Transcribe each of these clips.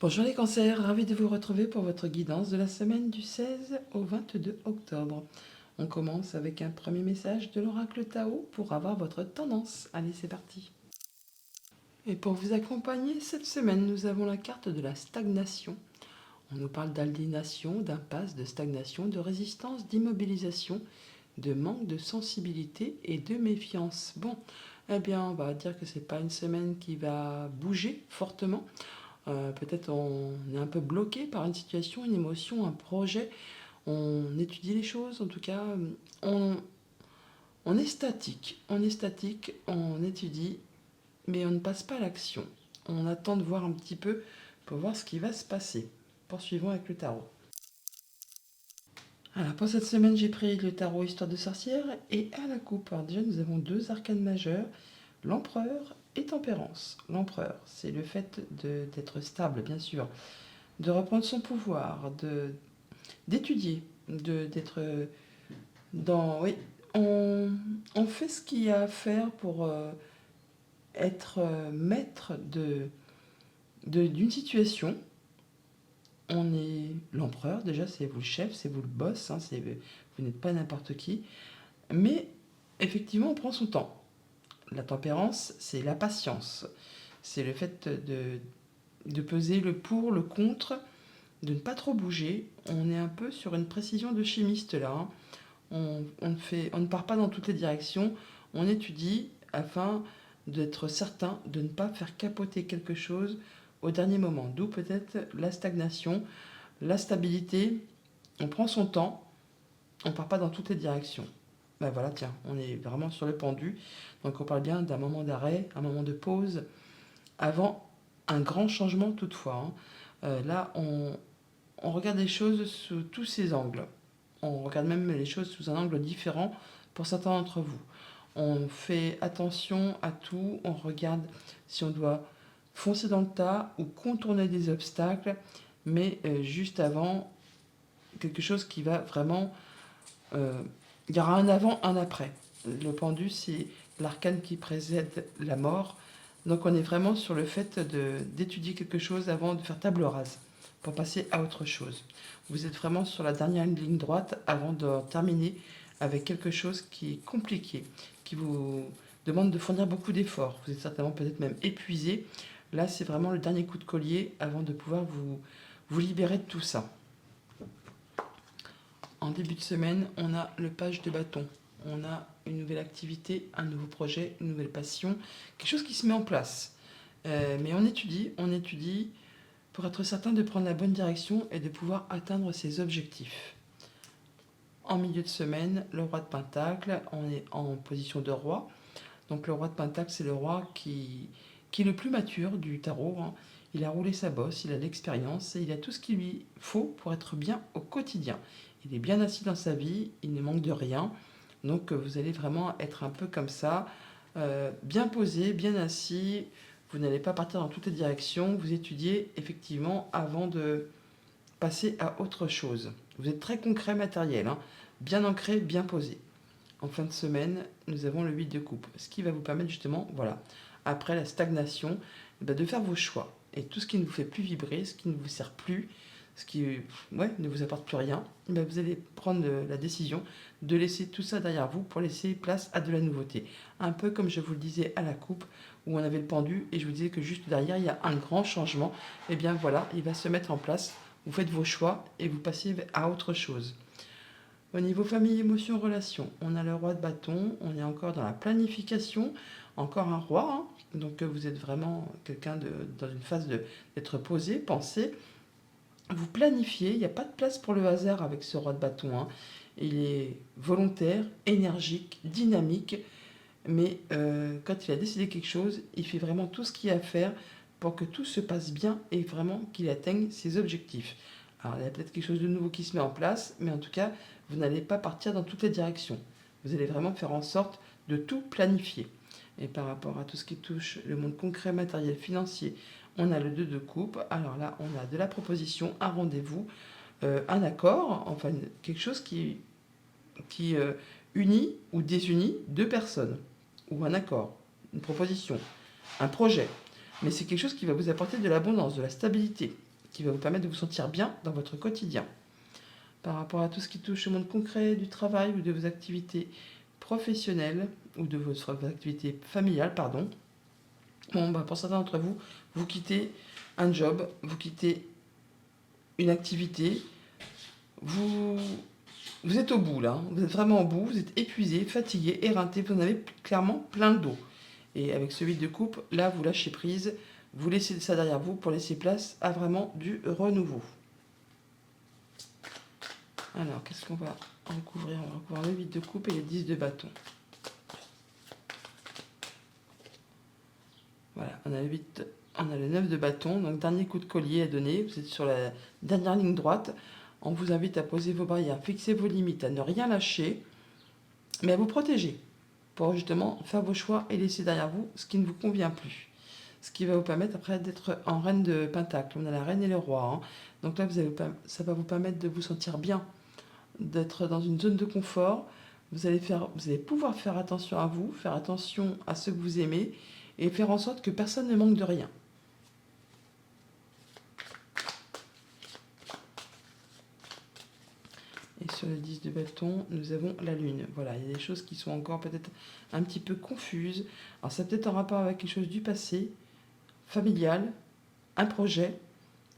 Bonjour les cancers, ravi de vous retrouver pour votre guidance de la semaine du 16 au 22 octobre. On commence avec un premier message de l'oracle Tao pour avoir votre tendance. Allez, c'est parti. Et pour vous accompagner cette semaine, nous avons la carte de la stagnation. On nous parle d'aliénation, d'impasse, de stagnation, de résistance, d'immobilisation, de manque de sensibilité et de méfiance. Bon, eh bien, on va dire que c'est pas une semaine qui va bouger fortement. Peut-être on est un peu bloqué par une situation, une émotion, un projet. On étudie les choses, en tout cas, on, on est statique. On est statique, on étudie, mais on ne passe pas à l'action. On attend de voir un petit peu pour voir ce qui va se passer. Poursuivons avec le tarot. Alors pour cette semaine, j'ai pris le tarot Histoire de sorcière et à la coupe. Alors déjà, nous avons deux arcanes majeurs, l'empereur et tempérance. L'empereur, c'est le fait d'être stable, bien sûr, de reprendre son pouvoir, d'étudier, d'être dans... Oui, on fait ce qu'il y a à faire pour être maître d'une situation. On est l'empereur, déjà, c'est vous le chef, c'est vous le boss, hein, vous n'êtes pas n'importe qui. Mais effectivement, on prend son temps. La tempérance, c'est la patience. C'est le fait de peser le pour, le contre, de ne pas trop bouger. On est un peu sur une précision de chimiste là, hein. On ne part pas dans toutes les directions. On étudie afin d'être certain de ne pas faire capoter quelque chose au dernier moment. D'où peut-être la stagnation, la stabilité. On prend son temps. On ne part pas dans toutes les directions. Ben voilà, tiens, on est vraiment sur le pendu. Donc on parle bien d'un moment d'arrêt, un moment de pause, avant un grand changement toutefois, hein. Là, on regarde les choses sous tous ces angles. On regarde même les choses sous un angle différent pour certains d'entre vous. On fait attention à tout, on regarde si on doit foncer dans le tas ou contourner des obstacles, mais juste avant, quelque chose qui va vraiment... il y aura un avant, un après. Le pendu, c'est l'arcane qui précède la mort. Donc on est vraiment sur le fait d'étudier quelque chose avant de faire table rase, pour passer à autre chose. Vous êtes vraiment sur la dernière ligne droite avant de terminer avec quelque chose qui est compliqué, qui vous demande de fournir beaucoup d'efforts. Vous êtes certainement peut-être même épuisé. Là, c'est vraiment le dernier coup de collier avant de pouvoir vous libérer de tout ça. En début de semaine, on a le page de bâton. On a une nouvelle activité, un nouveau projet, une nouvelle passion, quelque chose qui se met en place. Mais on étudie pour être certain de prendre la bonne direction et de pouvoir atteindre ses objectifs. En milieu de semaine, le roi de Pentacle, on est en position de roi. Donc le roi de Pentacle, c'est le roi qui est le plus mature du tarot, hein. Il a roulé sa bosse, il a l'expérience et il a tout ce qu'il lui faut pour être bien au quotidien. Il est bien assis dans sa vie, il ne manque de rien. Donc vous allez vraiment être un peu comme ça, bien posé, bien assis. Vous n'allez pas partir dans toutes les directions. Vous étudiez effectivement avant de passer à autre chose. Vous êtes très concret, matériel, hein, bien ancré, bien posé. En fin de semaine, nous avons le 8 de coupe, ce qui va vous permettre justement, voilà, après la stagnation, de faire vos choix. Et tout ce qui ne vous fait plus vibrer, ce qui ne vous sert plus, ce qui ne vous apporte plus rien, vous allez prendre la décision de laisser tout ça derrière vous pour laisser place à de la nouveauté. Un peu comme je vous le disais à la coupe, où on avait le pendu, et je vous disais que juste derrière, il y a un grand changement. Et bien voilà, il va se mettre en place. Vous faites vos choix et vous passez à autre chose. Au niveau famille, émotion, relation, on a le roi de bâton, on est encore dans la planification, encore un roi, hein. Donc vous êtes vraiment quelqu'un dans une phase d'être posé, pensé. Vous planifiez, il n'y a pas de place pour le hasard avec ce roi de bâton, hein. Il est volontaire, énergique, dynamique, mais quand il a décidé quelque chose, il fait vraiment tout ce qu'il y a à faire pour que tout se passe bien et vraiment qu'il atteigne ses objectifs. Alors il y a peut-être quelque chose de nouveau qui se met en place, mais en tout cas, vous n'allez pas partir dans toutes les directions. Vous allez vraiment faire en sorte de tout planifier. Et par rapport à tout ce qui touche le monde concret, matériel, financier, on a le 2 de coupe. Alors là, on a de la proposition, un rendez-vous, un accord, enfin quelque chose qui unit ou désunit deux personnes, ou un accord, une proposition, un projet. Mais c'est quelque chose qui va vous apporter de l'abondance, de la stabilité. qui va vous permettre de vous sentir bien dans votre quotidien. Par rapport à tout ce qui touche au monde concret du travail ou de vos activités professionnelles ou de vos activités familiales, pardon. Bon, pour certains d'entre vous, vous quittez un job, vous quittez une activité, vous, vous êtes au bout là, vous êtes vraiment au bout, vous êtes épuisé, fatigué, éreinté, vous en avez clairement plein le dos. Et avec ce vide de coupe, là, vous lâchez prise, vous laissez ça derrière vous pour laisser place à vraiment du renouveau. Alors, qu'est-ce qu'on va recouvrir? On va recouvrir le vide de coupe et les 10 de bâton. Voilà, on a le 9 de bâton, donc dernier coup de collier à donner. Vous êtes sur la dernière ligne droite. On vous invite à poser vos barrières, fixer vos limites, à ne rien lâcher, mais à vous protéger pour justement faire vos choix et laisser derrière vous ce qui ne vous convient plus. Ce qui va vous permettre après d'être en reine de pentacle. On a la reine et le roi. Hein. Donc là, ça va vous permettre de vous sentir bien, d'être dans une zone de confort. Vous allez pouvoir faire attention à vous, faire attention à ceux que vous aimez et faire en sorte que personne ne manque de rien. Et sur le 10 de bâton, nous avons la lune. Voilà, il y a des choses qui sont encore peut-être un petit peu confuses. Alors ça peut-être en rapport avec quelque chose du passé, familial, un projet.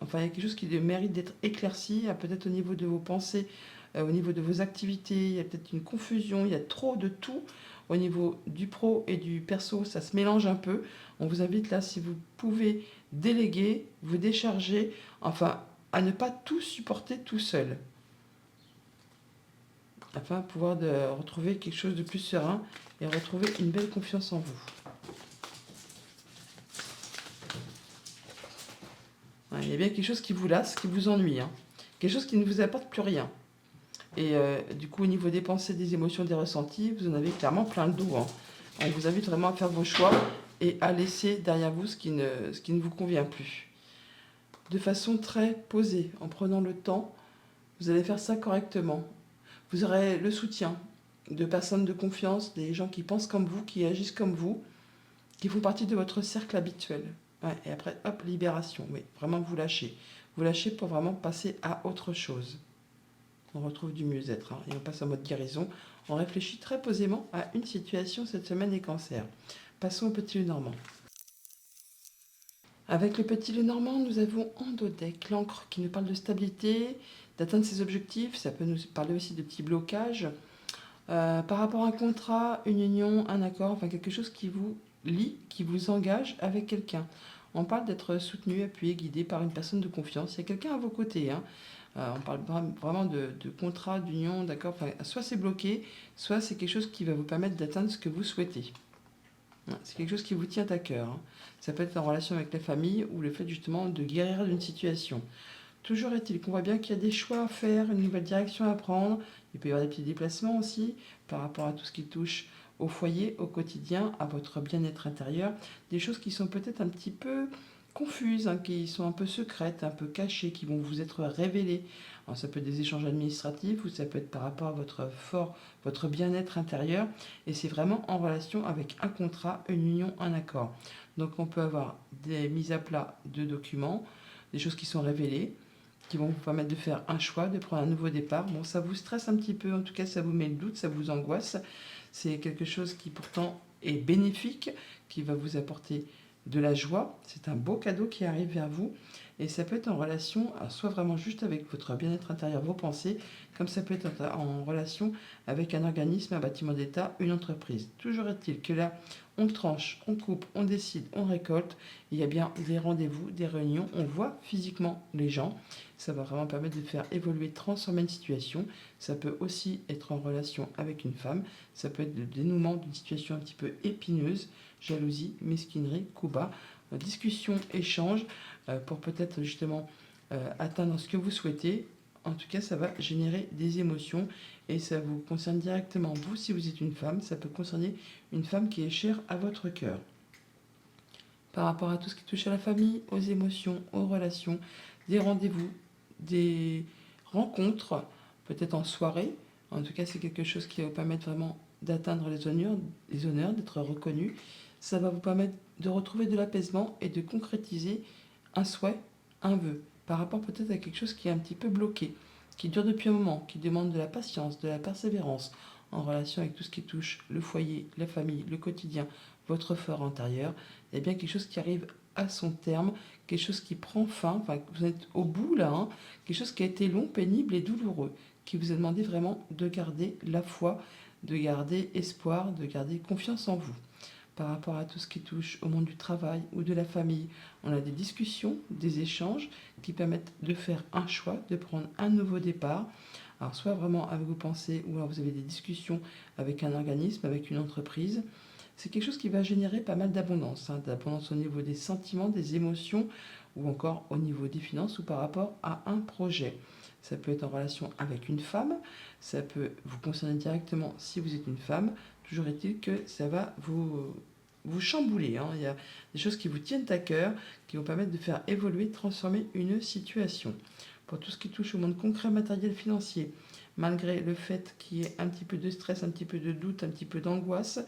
Enfin, il y a quelque chose qui mérite d'être éclairci, peut-être au niveau de vos pensées, au niveau de vos activités. Il y a peut-être une confusion, il y a trop de tout. Au niveau du pro et du perso, ça se mélange un peu. On vous invite là, si vous pouvez déléguer, vous décharger, enfin, à ne pas tout supporter tout seul. Afin de pouvoir retrouver quelque chose de plus serein et retrouver une belle confiance en vous. Il y a bien quelque chose qui vous lasse, qui vous ennuie. Hein. Quelque chose qui ne vous apporte plus rien. Et du coup, au niveau des pensées, des émotions, des ressentis, vous en avez clairement plein le dos. Hein. On vous invite vraiment à faire vos choix et à laisser derrière vous ce qui ne vous convient plus. De façon très posée, en prenant le temps, vous allez faire ça correctement. Vous aurez le soutien de personnes de confiance, des gens qui pensent comme vous, qui agissent comme vous, qui font partie de votre cercle habituel. Ouais, et après, hop, libération. Oui, vraiment vous lâchez. Vous lâchez pour vraiment passer à autre chose. On retrouve du mieux-être et on passe en mode guérison. On réfléchit très posément à une situation cette semaine des cancers. Passons au petit Lenormand. Avec le petit Lenormand, nous avons en dos deck l'encre qui nous parle de stabilité, d'atteindre ses objectifs. Ça peut nous parler aussi de petits blocages. Par rapport à un contrat, une union, un accord, enfin quelque chose qui vous lie, qui vous engage avec quelqu'un. On parle d'être soutenu, appuyé, guidé par une personne de confiance. Il y a quelqu'un à vos côtés. Hein. On parle vraiment de contrat, d'union, d'accord. Enfin, soit c'est bloqué, soit c'est quelque chose qui va vous permettre d'atteindre ce que vous souhaitez. C'est quelque chose qui vous tient à cœur. Hein. Ça peut être en relation avec la famille ou le fait justement de guérir d'une situation. Toujours est-il qu'on voit bien qu'il y a des choix à faire, une nouvelle direction à prendre. Il peut y avoir des petits déplacements aussi par rapport à tout ce qui touche au foyer, au quotidien, à votre bien-être intérieur. Des choses qui sont peut-être un petit peu confuses, hein, qui sont un peu secrètes, un peu cachées, qui vont vous être révélées. Alors, ça peut être des échanges administratifs ou ça peut être par rapport à votre bien-être intérieur. Et c'est vraiment en relation avec un contrat, une union, un accord. Donc on peut avoir des mises à plat de documents, des choses qui sont révélées, qui vont vous permettre de faire un choix, de prendre un nouveau départ. Bon, ça vous stresse un petit peu, en tout cas ça vous met le doute, ça vous angoisse. C'est quelque chose qui pourtant est bénéfique, qui va vous apporter de la joie. C'est un beau cadeau qui arrive vers vous. Et ça peut être en relation, soit vraiment juste avec votre bien-être intérieur, vos pensées, comme ça peut être en relation avec un organisme, un bâtiment d'État, une entreprise. Toujours est-il que là, on tranche, on coupe, on décide, on récolte. Il y a bien des rendez-vous, des réunions, on voit physiquement les gens. Ça va vraiment permettre de faire évoluer, transformer une situation. Ça peut aussi être en relation avec une femme. Ça peut être le dénouement d'une situation un petit peu épineuse, jalousie, mesquinerie, coup bas, discussion, échange, pour peut-être justement atteindre ce que vous souhaitez. En tout cas, ça va générer des émotions et ça vous concerne directement vous si vous êtes une femme. Ça peut concerner une femme qui est chère à votre cœur. Par rapport à tout ce qui touche à la famille, aux émotions, aux relations, des rendez-vous, des rencontres, peut-être en soirée. En tout cas, c'est quelque chose qui va vous permettre vraiment d'atteindre les honneurs, d'être reconnu. Ça va vous permettre de retrouver de l'apaisement et de concrétiser un souhait, un vœu. par rapport peut-être à quelque chose qui est un petit peu bloqué, qui dure depuis un moment, qui demande de la patience, de la persévérance en relation avec tout ce qui touche le foyer, la famille, le quotidien, votre fort intérieur. Il y a bien quelque chose qui arrive à son terme, quelque chose qui prend fin, enfin vous êtes au bout là, hein, quelque chose qui a été long, pénible et douloureux, qui vous a demandé vraiment de garder la foi, de garder espoir, de garder confiance en vous. Par rapport à tout ce qui touche au monde du travail ou de la famille, on a des discussions, des échanges qui permettent de faire un choix, de prendre un nouveau départ. Alors soit vraiment avec vos pensées ou alors vous avez des discussions avec un organisme, avec une entreprise. C'est quelque chose qui va générer pas mal d'abondance, hein, d'abondance au niveau des sentiments, des émotions ou encore au niveau des finances ou par rapport à un projet. Ça peut être en relation avec une femme, ça peut vous concerner directement si vous êtes une femme. Toujours est-il que ça va vous chambouler, hein. Il y a des choses qui vous tiennent à cœur, qui vont permettre de faire évoluer, de transformer une situation. Pour tout ce qui touche au monde concret, matériel, financier, malgré le fait qu'il y ait un petit peu de stress, un petit peu de doute, un petit peu d'angoisse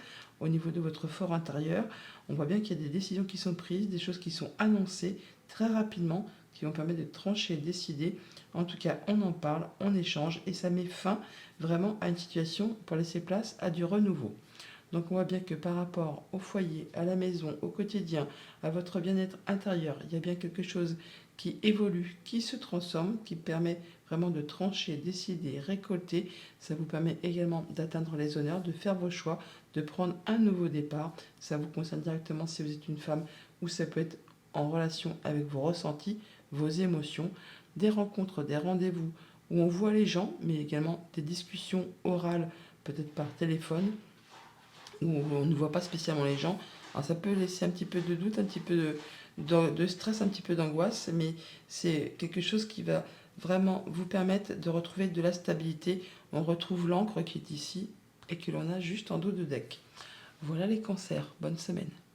au niveau de votre fort intérieur, on voit bien qu'il y a des décisions qui sont prises, des choses qui sont annoncées très rapidement, qui vont permettre de trancher, décider. En tout cas, on en parle, on échange et ça met fin vraiment à une situation pour laisser place à du renouveau. Donc on voit bien que par rapport au foyer, à la maison, au quotidien, à votre bien-être intérieur, il y a bien quelque chose qui évolue, qui se transforme, qui permet vraiment de trancher, décider, récolter. Ça vous permet également d'atteindre les honneurs, de faire vos choix, de prendre un nouveau départ. Ça vous concerne directement si vous êtes une femme ou ça peut être en relation avec vos ressentis, vos émotions, des rencontres, des rendez-vous où on voit les gens, mais également des discussions orales, peut-être par téléphone, où on ne voit pas spécialement les gens. Alors ça peut laisser un petit peu de doute, un petit peu de stress, un petit peu d'angoisse, mais c'est quelque chose qui va vraiment vous permettre de retrouver de la stabilité. On retrouve l'encre qui est ici et que l'on a juste en dos de deck. Voilà les cancers. Bonne semaine.